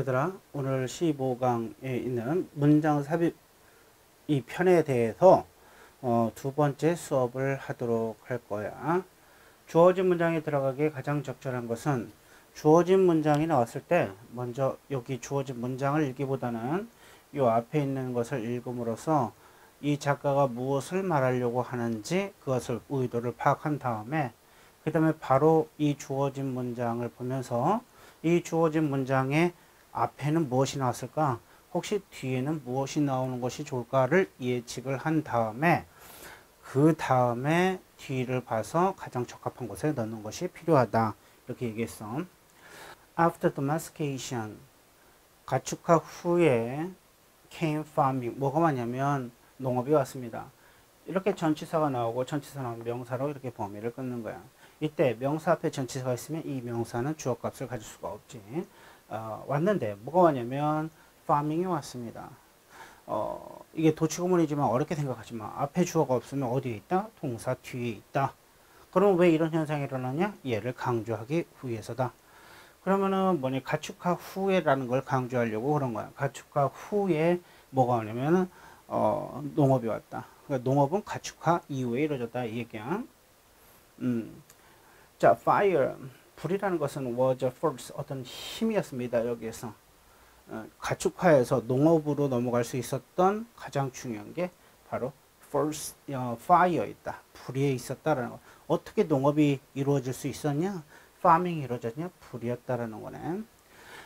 얘들아, 오늘 15강에 있는 문장 삽입 이 편에 대해서 두 번째 수업을 하도록 할 거야. 주어진 문장에 들어가기에 가장 적절한 것은 주어진 문장이 나왔을 때 먼저 여기 주어진 문장을 읽기보다는 이 앞에 있는 것을 읽음으로써 이 작가가 무엇을 말하려고 하는지 그것을 의도를 파악한 다음에 그 다음에 바로 이 주어진 문장을 보면서 이 주어진 문장의 앞에는 무엇이 나왔을까? 혹시 뒤에는 무엇이 나오는 것이 좋을까를 예측을 한 다음에 그 다음에 뒤를 봐서 가장 적합한 곳에 넣는 것이 필요하다. 이렇게 얘기했어. After domestication, 가축화 후에 came farming. 뭐가 왔냐면 농업이 왔습니다. 이렇게 전치사가 나오고 전치사 나오면 명사로 이렇게 범위를 끊는 거야. 이때 명사 앞에 전치사가 있으면 이 명사는 주어값을 가질 수가 없지. 왔는데 뭐가 왔냐면 farming이 왔습니다. 이게 도치구문이지만 어렵게 생각하지 마. 앞에 주어가 없으면 어디에 있다? 동사 뒤에 있다. 그럼 왜 이런 현상이 일어나냐? 얘를 강조하기 위해서다. 그러면은 뭐냐? 가축화 후에라는 걸 강조하려고 그런 거야. 가축화 후에 뭐가 오냐면은 농업이 왔다. 그러니까 농업은 가축화 이후에 이루어졌다 이 얘기야. 자, fire. 불이라는 것은 was a force, 어떤 힘이었습니다. 여기에서 가축화에서 농업으로 넘어갈 수 있었던 가장 중요한 게 바로 force, fire였다. 불이 있었다라는 거. 어떻게 농업이 이루어질 수 있었냐? farming이 이루어졌냐? 불이었다라는 거네.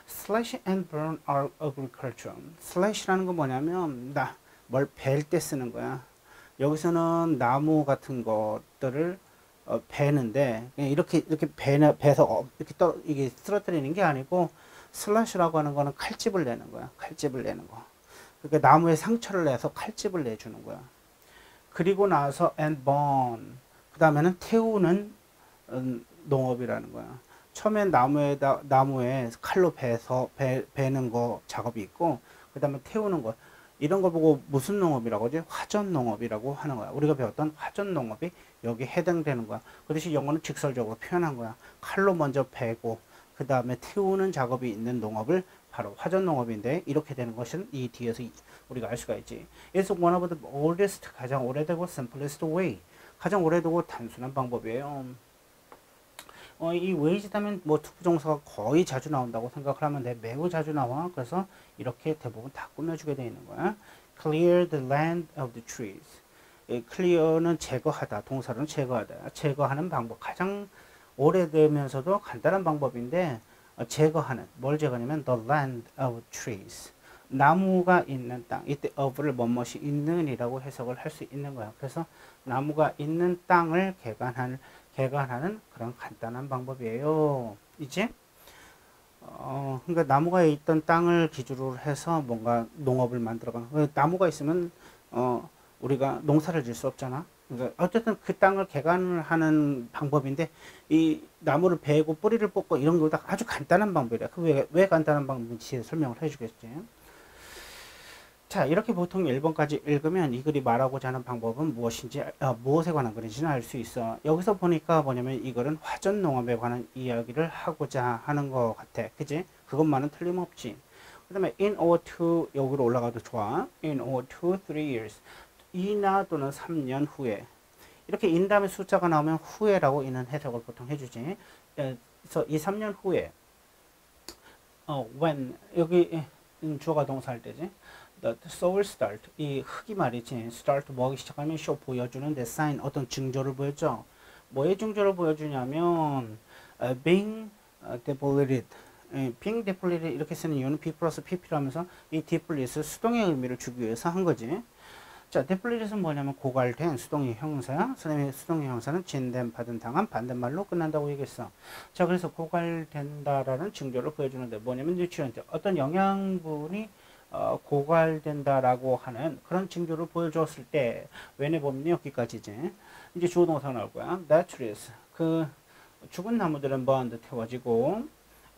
slash and burn are agriculture. slash라는 건 뭐냐면 뭘 벨 때 쓰는 거야. 여기서는 나무 같은 것들을 베는데 이렇게 베서 이렇게 이게 쓰러뜨리는 게 아니고 슬래시라고 하는 거는 칼집을 내는 거야. 칼집을 내는 거. 그러니까 나무에 상처를 내서 칼집을 내주는 거야. 그리고 나서 and burn. 그 다음에는 태우는 농업이라는 거야. 처음엔 나무에 칼로 베는 거 작업이 있고 그 다음에 태우는 거. 이런 거 보고 무슨 농업이라고 하지? 화전 농업이라고 하는 거야. 우리가 배웠던 화전 농업이 여기 해당되는 거야. 그 대신 영어는 직설적으로 표현한 거야. 칼로 먼저 베고 그 다음에 태우는 작업이 있는 농업을 바로 화전 농업인데 이렇게 되는 것은 이 뒤에서 우리가 알 수가 있지. It's one of the oldest, 가장 오래되고 simplest way. 가장 오래되고 단순한 방법이에요. 이 way지 다면 뭐 투부정사가 거의 자주 나온다고 생각을 하면 돼. 매우 자주 나와. 그래서 이렇게 대부분 다 꾸며주게 되어 있는 거야. Clear the land of the trees. clear는 제거하다. 동사로는 제거하다. 제거하는 방법. 가장 오래되면서도 간단한 방법인데 제거하는. 뭘 제거하냐면 the land of trees. 나무가 있는 땅. 이때 of를 뭐뭇이 있는이라고 해석을 할 수 있는 거야. 그래서 나무가 있는 땅을 개간하는 그런 간단한 방법이에요. 이제 그러니까 나무가 있던 땅을 기준으로 해서 뭔가 농업을 만들어가는. 나무가 있으면 우리가 농사를 질 수 없잖아. 그러니까 어쨌든 그 땅을 개간을 하는 방법인데 이 나무를 베고 뿌리를 뽑고 이런 거 다 아주 간단한 방법이야. 왜 간단한 방법인지 설명을 해주겠지. 자, 이렇게 보통 1번까지 읽으면 이 글이 말하고자 하는 방법은 무엇인지, 무엇에 관한 글인지는 알 수 있어. 여기서 보니까 뭐냐면 이 글은 화전 농업에 관한 이야기를 하고자 하는 것 같아. 그지? 그것만은 틀림없지. 그 다음에 in or to, 여기로 올라가도 좋아. in or 2, 3 years. 2나 또는 3년 후에. 이렇게 in 다음에 숫자가 나오면 후에라고 이는 해석을 보통 해주지. 그래서 이 3년 후에, when, 여기 주어가 동사 할 때지. The soul start, 이 흙이 말이지. start 뭐하기 시작하면 show 보여주는데 sign 어떤 징조를 보여줘. 뭐의 징조를 보여주냐면 being depleted. being depleted 이렇게 쓰는 이유는 B 플러스 PP라면서 이 depleted을 수동의 의미를 주기 위해서 한 거지. 자, depleted은 뭐냐면 고갈된 수동의 형사야. 선생님의 수동의 형사는 진된, 받은, 당한, 반대말로 끝난다고 얘기했어. 자, 그래서 고갈된다라는 징조를 보여주는데 뭐냐면 nutrient, 어떤 영양분이 고갈된다라고 하는 그런 징조를 보여줬을 때 웬에 보면 여기까지지. 이제 주어 동사가 나올 거야. That trees, 그 죽은 나무들은 burned, 태워지고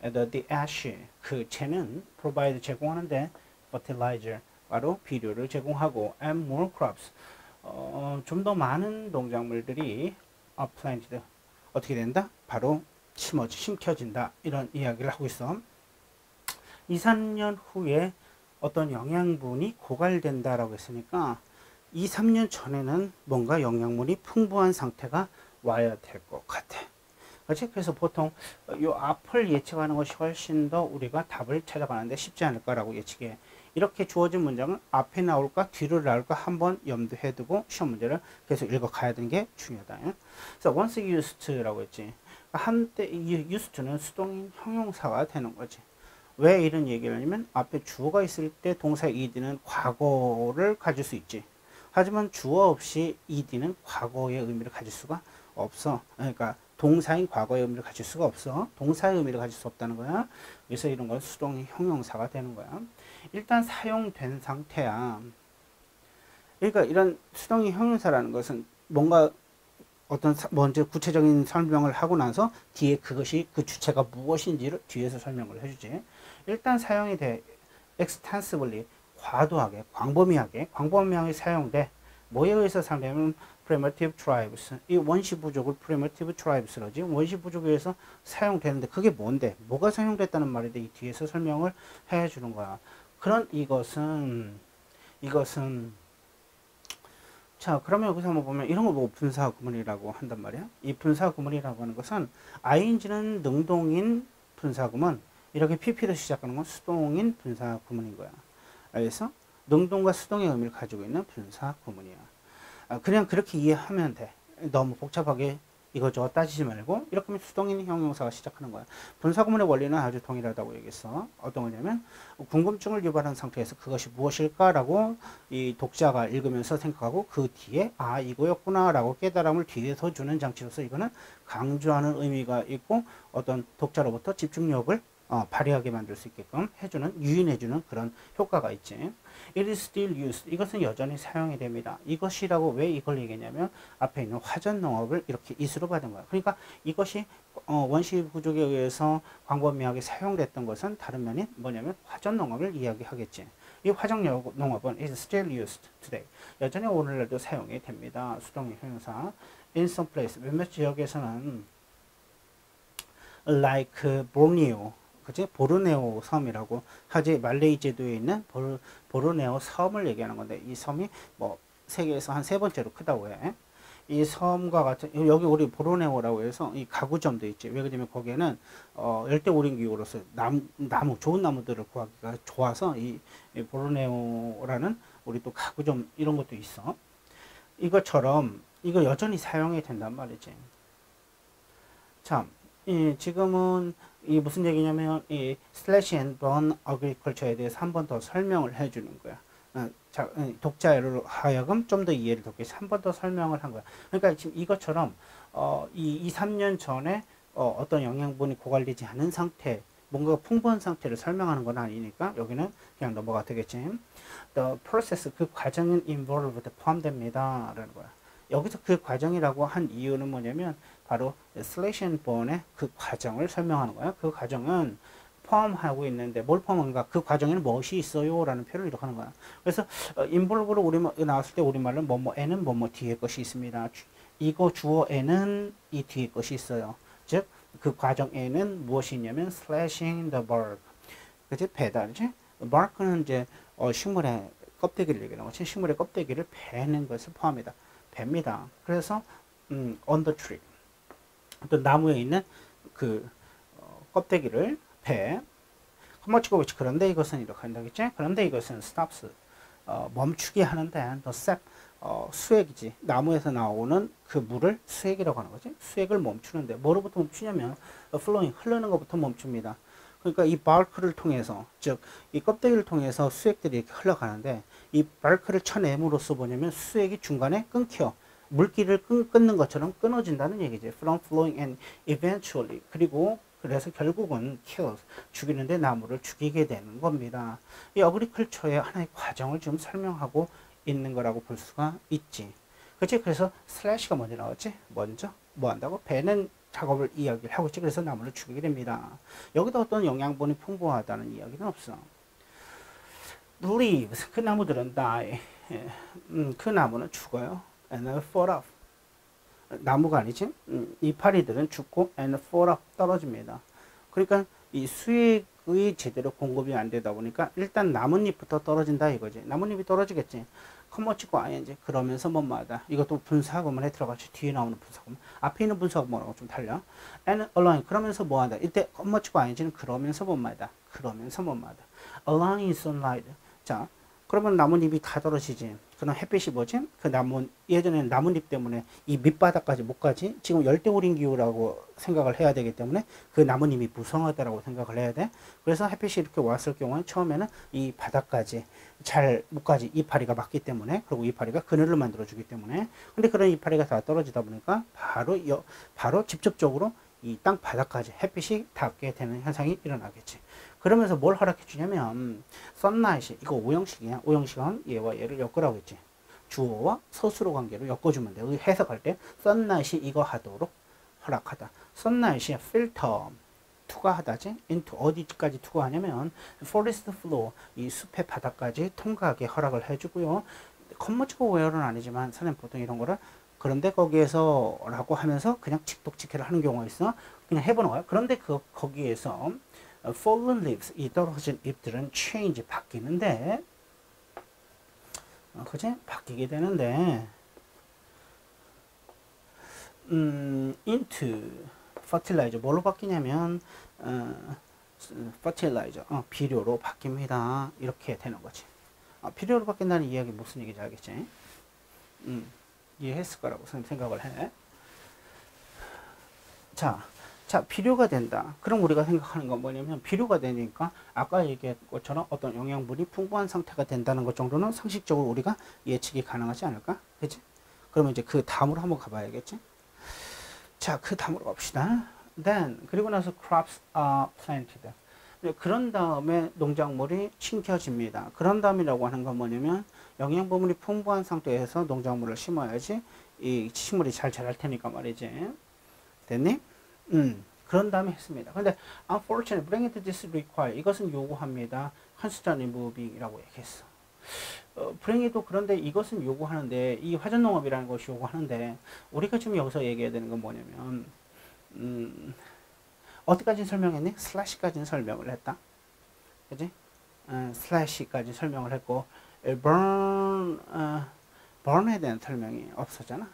the ash, 그 채는 provide, 제공하는데 fertilizer, 바로 비료를 제공하고 and more crops, 좀 더 많은 농작물들이 are planted, 어떻게 된다? 바로 심겨진다. 이런 이야기를 하고 있어. 2, 3년 후에 어떤 영양분이 고갈된다라고 했으니까 2, 3년 전에는 뭔가 영양분이 풍부한 상태가 와야 될 것 같아. 그렇지? 그래서 보통 이 앞을 예측하는 것이 훨씬 더 우리가 답을 찾아가는데 쉽지 않을까라고 예측해. 이렇게 주어진 문장은 앞에 나올까 뒤로 나올까 한번 염두해 두고 시험 문제를 계속 읽어 가야 되는 게 중요하다. 그래서 once used라고 했지. 한때 used는 수동인 형용사가 되는 거지. 왜 이런 얘기를 하냐면 앞에 주어가 있을 때 동사 ed는 과거를 가질 수 있지. 하지만 주어 없이 ed는 과거의 의미를 가질 수가 없어. 그러니까 동사인 과거의 의미를 가질 수가 없어. 동사의 의미를 가질 수 없다는 거야. 그래서 이런 건 수동의 형용사가 되는 거야. 일단 사용된 상태야. 그러니까 이런 수동의 형용사라는 것은 뭔가 어떤 먼저 구체적인 설명을 하고 나서 뒤에 그것이 그 주체가 무엇인지를 뒤에서 설명을 해주지. 일단 사용이 돼. extensively 과도하게, 광범위하게 사용돼. 뭐에 의해서 사용되면 primitive tribes. 이 원시 부족을 primitive tribes라지. 원시 부족에 의해서 사용되는데 그게 뭔데? 뭐가 사용됐다는 말인데 이 뒤에서 설명을 해주는 거야. 그런 이것은 자, 그러면 여기서 한번 보면 이런 거 보고 분사 구문이라고 한단 말이야. 이 분사 구문이라고 하는 것은 ing는 능동인 분사 구문, 이렇게 pp로 시작하는 건 수동인 분사 구문인 거야. 그래서 능동과 수동의 의미를 가지고 있는 분사 구문이야. 그냥 그렇게 이해하면 돼. 너무 복잡하게 이것저것 따지지 말고 이렇게 하면 수동인 형용사가 시작하는 거야. 분사 구문의 원리는 아주 동일하다고 얘기했어. 어떤 거냐면 궁금증을 유발한 상태에서 그것이 무엇일까라고 이 독자가 읽으면서 생각하고 그 뒤에 아 이거였구나 라고 깨달음을 뒤에서 주는 장치로서 이거는 강조하는 의미가 있고 어떤 독자로부터 집중력을 발휘하게 만들 수 있게끔 해주는, 유인해주는 그런 효과가 있지. It is still used. 이것은 여전히 사용이 됩니다. 이것이라고 왜 이걸 얘기했냐면 앞에 있는 화전 농업을 이렇게 이수로 받은 거야. 그러니까 이것이 원시 부족에 의해서 광범위하게 사용됐던 것은 다른 면이 뭐냐면 화전 농업을 이야기하겠지. 이 화전 농업은 is still used today. 여전히 오늘날도 사용이 됩니다. 수동의 형용사. In some place. 몇몇 지역에서는 like Borneo. 그치? 보르네오 섬이라고 하지. 말레이 제도에 있는 보르네오 섬을 얘기하는 건데 이 섬이 뭐 세계에서 한 3번째로 크다고 해. 이 섬과 같은 여기 우리 보르네오라고 해서 이 가구점도 있지. 왜 그러냐면 거기에는 열대우림 기후로서 나무 좋은 나무들을 구하기가 좋아서 이 보르네오라는 우리 또 가구점 이런 것도 있어. 이것처럼 이거 여전히 사용이 된단 말이지. 참 지금은 이 무슨 얘기냐면 이 slash and burn agriculture에 대해서 한 번 더 설명을 해주는 거야. 자, 독자로 하여금 좀 더 이해를 돕기 위해서 한 번 더 설명을 한 거야. 그러니까 지금 이것처럼 이 2, 3년 전에 어떤 영양분이 고갈되지 않은 상태, 뭔가 풍부한 상태를 설명하는 건 아니니까 여기는 그냥 넘어가 되겠지. The process, 그 과정은 involved, 포함됩니다 라는 거야. 여기서 그 과정이라고 한 이유는 뭐냐면 바로 slash and burn의 그 과정을 설명하는 거야. 그 과정은 포함하고 있는데 뭘 포함한가? 그 과정에는 무엇이 있어요? 라는 표현을 이렇게 하는 거야. 그래서 involve로 우리 나왔을 때 우리말은 뭐뭐에는 뭐뭐 뒤에 것이 있습니다. 이거 주어에는 이 뒤에 것이 있어요. 즉 그 과정에는 무엇이 있냐면 slashing the bark. 그치? 배달이지? bark는 이제 식물의 껍데기를 얘기하는 거지. 식물의 껍데기를 베는 것을 포함합니다. 뱀니다. 그래서 on the tree. 또 나무에 있는 그 껍데기를 배. 컴머치고 그런데 이것은 이렇게 한다겠지? 그런데 이것은 stops. 멈추게 하는데 the sap. 수액이지. 나무에서 나오는 그 물을 수액이라고 하는 거지. 수액을 멈추는데 뭐로부터 멈추냐면 flowing 흐르는 것부터 멈춥니다. 그러니까 이 bark를 통해서, 즉 이 껍데기를 통해서 수액들이 이렇게 흘러가는데 이 bark를 쳐냄으로써 뭐냐면 수액이 중간에 끊겨. 물기를 끊는 것처럼 끊어진다는 얘기지. From flowing and eventually. 그래서 결국은 kills, 죽이는데 나무를 죽이게 되는 겁니다. 이 어그리컬처의 하나의 과정을 지금 설명하고 있는 거라고 볼 수가 있지. 그렇지? 그래서 슬래시가 먼저 나왔지? 먼저 뭐 한다고? 베는 작업을 이야기를 하고 있지. 그래서 나무를 죽이게 됩니다. 여기도 어떤 영양분이 풍부하다는 이야기는 없어. Leaves, 그 나무들은 die. 그 나무는 죽어요. And fall off. 나무가 아니지? 이파리들은 죽고 and fall off 떨어집니다. 그러니까 이 수액 흙이 제대로 공급이 안 되다 보니까 일단 나뭇잎부터 떨어진다 이거지. 나뭇잎이 떨어지겠지. 컴머 찍고 ing 그러면서 뭐마다 이것도 분사구문에 들어가지. 뒤에 나오는 분사구문. 앞에 있는 분사구문하고 좀 달라. and allowing 그러면서 뭐하다. 이때 컴머 찍고 ing는 그러면서 뭐마다. 그러면서 뭐마다. allowing sunlight. 자, 그러면 나뭇잎이 다 떨어지지. 그럼 햇빛이 뭐지? 그 나무, 예전에는 나뭇잎 때문에 이 밑바닥까지 못 가지. 지금 열대우림 기후라고 생각을 해야 되기 때문에 그 나뭇잎이 무성하다라고 생각을 해야 돼. 그래서 햇빛이 이렇게 왔을 경우에 처음에는 이 바닥까지 잘 못 가지. 이파리가 맞기 때문에. 그리고 이파리가 그늘을 만들어주기 때문에. 근데 그런 이파리가 다 떨어지다 보니까 바로 직접적으로 이 땅 바닥까지 햇빛이 닿게 되는 현상이 일어나겠지. 그러면서 뭘 허락해 주냐면 sunlight이 이거 오형식이야. 오형식은 얘와 얘를 엮으라고 했지. 주어와 서술어 관계로 엮어주면 돼. 해석할 때 sunlight이 이거 하도록 허락하다. sunlight이 filter 투과하다지. into 어디까지 투과하냐면 forest floor 이 숲의 바닥까지 통과하게 허락을 해주고요. 컴머치고 웨어는 아니지만 선생님 보통 이런 거를 그런데 거기에서 라고 하면서 그냥 직독직해를 하는 경우가 있어. 그냥 해보는 거야. 그런데 거기에서 fallen leaves 이 떨어진 잎들은 change 바뀌는데 그지? 바뀌게 되는데 into fertilizer 뭘로 바뀌냐면 fertilizer 비료로 바뀝니다. 이렇게 되는 거지. 비료로 바뀐다는 이야기 무슨 얘기인지 알겠지? 이해했을 거라고 생각을 해. 자, 비료가 된다. 그럼 우리가 생각하는 건 뭐냐면 비료가 되니까 아까 얘기했던 것처럼 어떤 영양분이 풍부한 상태가 된다는 것 정도는 상식적으로 우리가 예측이 가능하지 않을까? 그치? 그러면 이제 그 다음으로 한번 가봐야겠지? 자, 그 다음으로 갑시다. Then, 그리고 나서 crops are planted. 그런 다음에 농작물이 심겨집니다. 그런 다음이라고 하는 건 뭐냐면 영양분이 풍부한 상태에서 농작물을 심어야지 이 식물이 잘 자랄 테니까 말이지. 됐니? 그런 다음에 했습니다. 근데 unfortunately, bring it this require 이것은 요구합니다. constantly moving이라고 얘기했어. bring it도 그런데 이것은 요구하는데 이 화전농업이라는 것이 요구하는데 우리가 지금 여기서 얘기해야 되는 건 뭐냐면 어디까지 설명했니? 슬래시까지는 설명을 했다. 그지? 슬래시까지 설명을 했고 burn에 대한 설명이 없었잖아.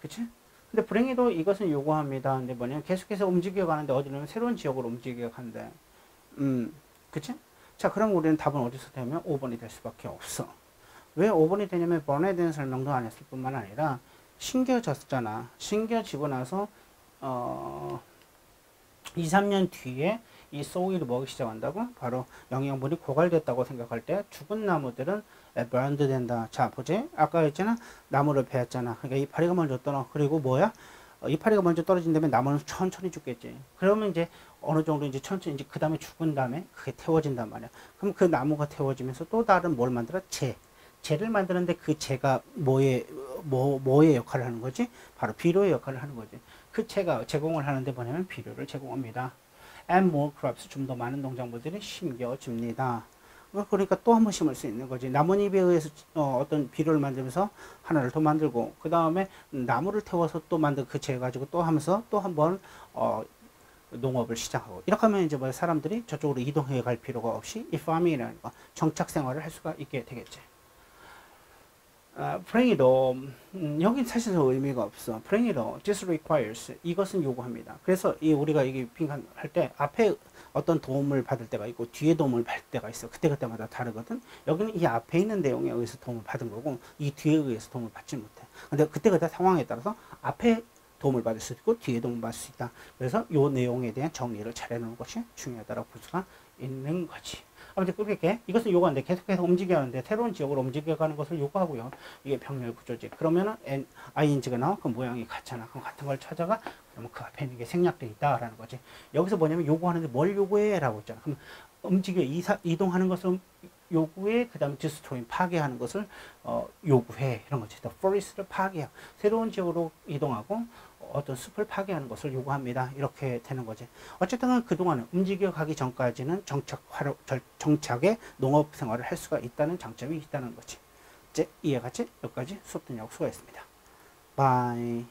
그치? 근데 브랭이도 이것은 요구합니다. 근데 뭐냐면 계속해서 움직여 가는데 어디냐면 새로운 지역으로 움직여 간대. 그치? 자, 그럼 우리는 답은 어디서 되면 5번이 될 수밖에 없어. 왜 5번이 되냐면 burn에 대한 설명도 안 했을 뿐만 아니라 심겨졌잖아. 심겨지고 나서 2, 3년 뒤에 이 소일을 먹기 시작한다고? 바로 영양분이 고갈됐다고 생각할 때 죽은 나무들은 burned 된다. 자, 보지? 아까 했잖아. 나무를 베었잖아. 그러니까 이파리가 먼저 떨어. 그리고 뭐야? 이파리가 먼저 떨어진다면 나무는 천천히 죽겠지. 그러면 이제 어느 정도 이제 천천히 이제 그 다음에 죽은 다음에 그게 태워진단 말이야. 그럼 그 나무가 태워지면서 또 다른 뭘 만들어? 재를 만드는데 그 재가 뭐의 역할을 하는 거지? 바로 비료의 역할을 하는 거지. 그 재가 제공을 하는데 뭐냐면 비료를 제공합니다. And more crops 좀 더 많은 농작물들이 심겨집니다. 그러니까 또 한 번 심을 수 있는 거지. 나뭇잎에 의해서 어떤 비료를 만들면서 하나를 더 만들고 그 다음에 나무를 태워서 또 만든 그 재 가지고 또 하면서 또 한 번 농업을 시작하고 이렇게 하면 이제 뭐 사람들이 저쪽으로 이동해 갈 필요가 없이 이 farming이라는 거 정착 생활을 할 수가 있게 되겠지. 프랭이도 여긴 사실 의미가 없어. 프랭이도 this requires 이것은 요구합니다. 그래서 이 우리가 이게 빙한 할 때 앞에 어떤 도움을 받을 때가 있고 뒤에 도움을 받을 때가 있어. 그때마다 다르거든. 여기는 이 앞에 있는 내용에 의해서 도움을 받은 거고 이 뒤에 의해서 도움을 받지 못해. 근데 그때그때 상황에 따라서 앞에 도움을 받을 수 있고 뒤에 도움을 받을 수 있다. 그래서 이 내용에 대한 정리를 잘 해놓는 것이 중요하다고 볼 수가 있는 거지. 아무튼 그렇게 이것은 요구하는데 계속해서 움직여야 하는데 새로운 지역으로 움직여가는 것을 요구하고요. 이게 병렬 구조지. 그러면은 ing가 나와 그 모양이 같잖아. 그럼 같은 걸 찾아가. 그러면 그 앞에 있는 게 생략돼 있다라는 거지. 여기서 뭐냐면 요구하는데 뭘 요구해? 라고 했잖아. 그럼 이동하는 것을 요구해. 그 다음에 destroy 파괴하는 것을 요구해. 이런 거지. The forest를 파괴해. 새로운 지역으로 이동하고 어떤 숲을 파괴하는 것을 요구합니다. 이렇게 되는 거지. 어쨌든 그동안은 움직여 가기 전까지는 정착의 농업 생활을 할 수가 있다는 장점이 있다는 거지. 이제 이해갔지? 여기까지 수업 듣냐고 수고했습니다. 바이.